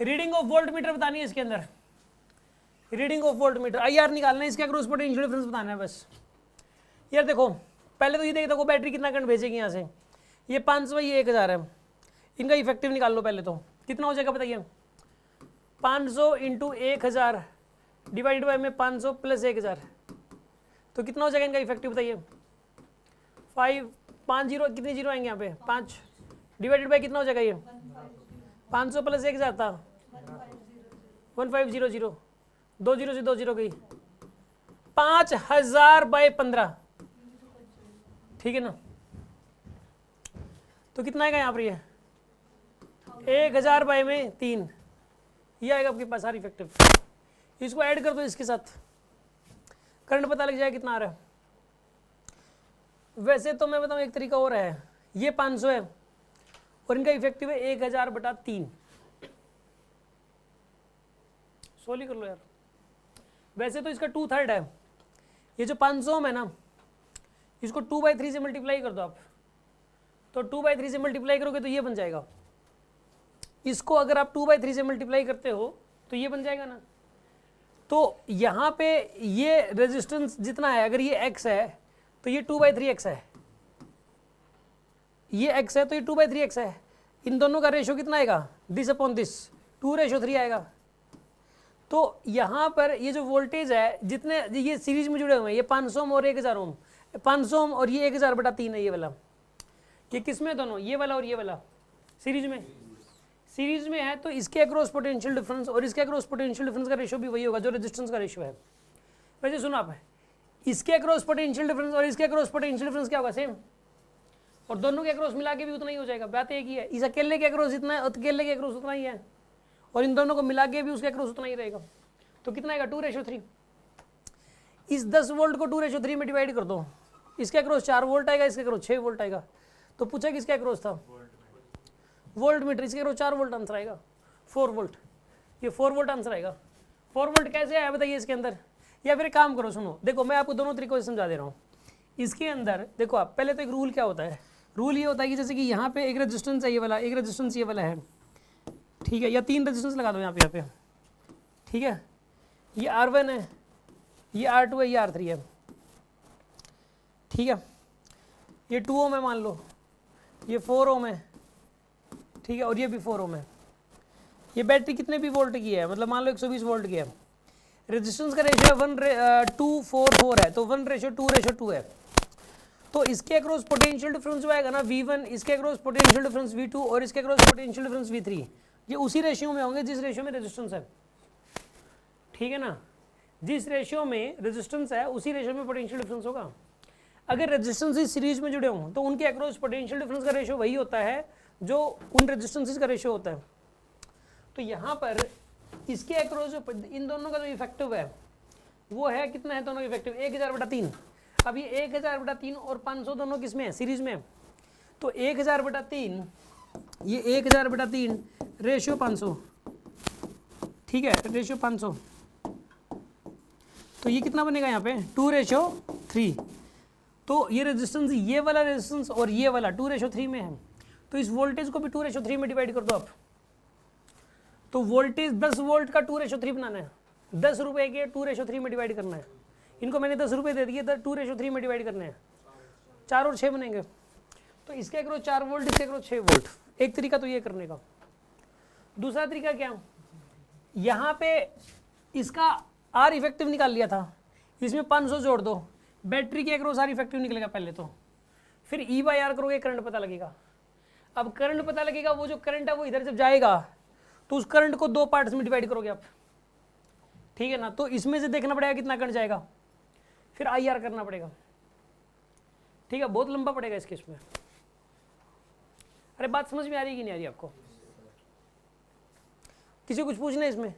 Reading of volt meter बतानी है इसके अंदर, reading of volt meter, IR निकालना है, इसके अक्रॉस पोटेंशियल डिफरेंस बताना है बस। यार देखो पहले तो ये देखो बैटरी कितना करंट भेजेगी यहाँ से, ये 500 है, ये 1000 है, इनका इफेक्टिव निकाल लो पहले तो, कितना हो जाएगा बताइए। 500 इंटू 1000 डिवाइड बाई में 500 प्लस 1000, तो कितना हो जाएगा इनका इफेक्टिव बताइए। 5 जीरो, कितने जीरो आएंगे यहाँ पे, 5 डिवाइडेड बाई कितना हो जाएगा ये, 500 प्लस 1000 था 1500, 2 जीरो से 2 जीरो गई, 5000 बाई 15, ठीक है ना। तो कितना आएगा यहाँ पर ये 1000 बाई में 3, ये आएगा आपके पास सारी इफेक्टिव। इसको ऐड कर दो इसके साथ, करंट पता लग जाएगा कितना आ रहा है। वैसे तो मैं बताऊँ एक तरीका और है, ये 500 है और इनका इफेक्टिव है 1000/3, सोल्व कर लो यार। वैसे तो इसका 2/3 है, ये जो 500 है ना, इसको 2/3 से मल्टीप्लाई कर दो आप, तो 2/3 से मल्टीप्लाई करोगे तो ये बन जाएगा। इसको अगर आप 2/3 से मल्टीप्लाई करते हो तो ये बन जाएगा ना। तो यहाँ पे ये रेजिस्टेंस जितना है, अगर ये x है तो ये 2/3x है, ये x है तो ये 2/3x है। इन दोनों का रेशो कितना आएगा, दिस अपॉन दिस, 2:3 आएगा। तो यहाँ पर ये जो वोल्टेज है, जितने ये सीरीज में जुड़े हुए हैं, ये 500 ओम और 1000 ओम, 500 ओम और ये 1000/3 है ये वाला। ये किस में दोनों, ये वाला और ये वाला सीरीज में, सीरीज में है, तो इसके अक्रॉस पोटेंशियल डिफरेंस और इसके अक्रॉस पोटेंशियल डिफरेंस का रेशियो भी वही होगा जो रेजिस्टेंस का रेशियो है। वैसे सुनो आप, इसके अक्रॉस पोटेंशियल डिफरेंस और इसके अक्रॉस पोटेंशियल डिफरेंस क्या होगा, सेम, और दोनों के अक्रॉस मिला के भी उतना ही हो जाएगा। बात एक ही है, इस अकेले के अक्रॉस इतना है, अकेले के अक्रॉस उतना ही है, और इन दोनों को मिला के भी उसके अक्रॉस उतना ही रहेगा। तो कितना आएगा 2:3। इस 10 वोल्ट को 2:3 में डिवाइड कर दो, इसके अक्रॉस 4 वोल्ट आएगा, इसके अक्रॉस 6 वोल्ट आएगा। तो पूछा किसके अक्रॉस था, वोल्ट मीटर, इसके अक्रॉस 4 वोल्ट आंसर आएगा, 4 वोल्ट, ये 4 वोल्ट आंसर आएगा। 4 वोल्ट कैसे आया बताइए इसके अंदर। या फिर एक काम करो, सुनो देखो मैं आपको दोनों तरीकों से समझा दे रहा हूँ। इसके अंदर देखो आप, पहले तो एक रूल क्या होता है, रूल ये होता है कि जैसे कि यहाँ पे एक रेजिस्टेंस है ये वाला, एक रेजिस्टेंस ये वाला है, ठीक है, या 3 रेजिस्टेंस लगा दो यहाँ पे, ठीक है, ये R1 है, ये R2 है, ये R3 है, ठीक है, ये 2 ओम है मान लो, ये 4 ओम है, ठीक है, और ये भी 4 ओम है। ये बैटरी कितने भी वोल्ट की है, मतलब मान लो 120 वोल्ट की है। रेजिस्टेंस का रेशियो 1:2:4 है, तो 1:2:2 है। तो इसके अक्रॉस पोटेंशियल डिफरेंस जो आएगा ना V1, इसके अक्रॉस पोटेंशियल डिफरेंस V2 और इसके अक्रॉस पोटेंशियल डिफरेंस V3, ये उसी रेशियो में होंगे जिस रेशियो में रेजिस्टेंस है, ठीक है ना। जिस रेशियो में रेजिस्टेंस है उसी रेशियो में पोटेंशियल डिफरेंस होगा। अगर रेजिस्टेंस इस सीरीज में जुड़े हों तो उनके अक्रॉस पोटेंशियल डिफरेंस का रेशियो वही होता है जो उन रेजिस्टेंसेस का रेशियो होता है। तो यहाँ पर इसके अक्रॉस जो इन दोनों का जो इफेक्टिव है वो है कितना है, दोनों इफेक्टिव 1000/3। अब ये 1000/3 और 500 दोनों किस में है, सीरीज में। तो 1000/3, ये 1000/3 रेशियो 500, ठीक है, रेशियो 500, तो ये कितना बनेगा यहाँ पे 2:3। तो ये रेजिस्टेंस, ये वाला रेजिस्टेंस और ये वाला 2:3 में है, तो इस वोल्टेज को भी 2:3 में डिवाइड कर दो आप। तो वोल्टेज 10 वोल्ट का 2:3 बनाना है, 10 रुपए के 2:3 में डिवाइड करना है। इनको मैंने 10 रुपए दे दिए, 2:3 में डिवाइड करने हैं, 4 और 6 बनेंगे। तो इसके अक्रॉस 4 वोल्ट, इसके अक्रॉस 6 वोल्ट। एक तरीका तो ये करने का। दूसरा तरीका क्या, यहाँ पे इसका R इफेक्टिव निकाल लिया था, इसमें 500 जोड़ दो, बैटरी के अक्रॉस R इफेक्टिव निकलेगा पहले तो, फिर E/R करोगे, करंट पता लगेगा। अब करंट पता लगेगा, वो जो करंट है वो इधर जब जाएगा तो उस करंट को 2 पार्ट्स में डिवाइड करोगे आप, ठीक है ना। तो इसमें से देखना पड़ेगा कितना करंट जाएगा, फिर IR करना पड़ेगा, ठीक है। बहुत लंबा पड़ेगा इस केस में। अरे बात समझ में आ रही कि नहीं आ रही आपको, किसी कुछ पूछना है इसमें?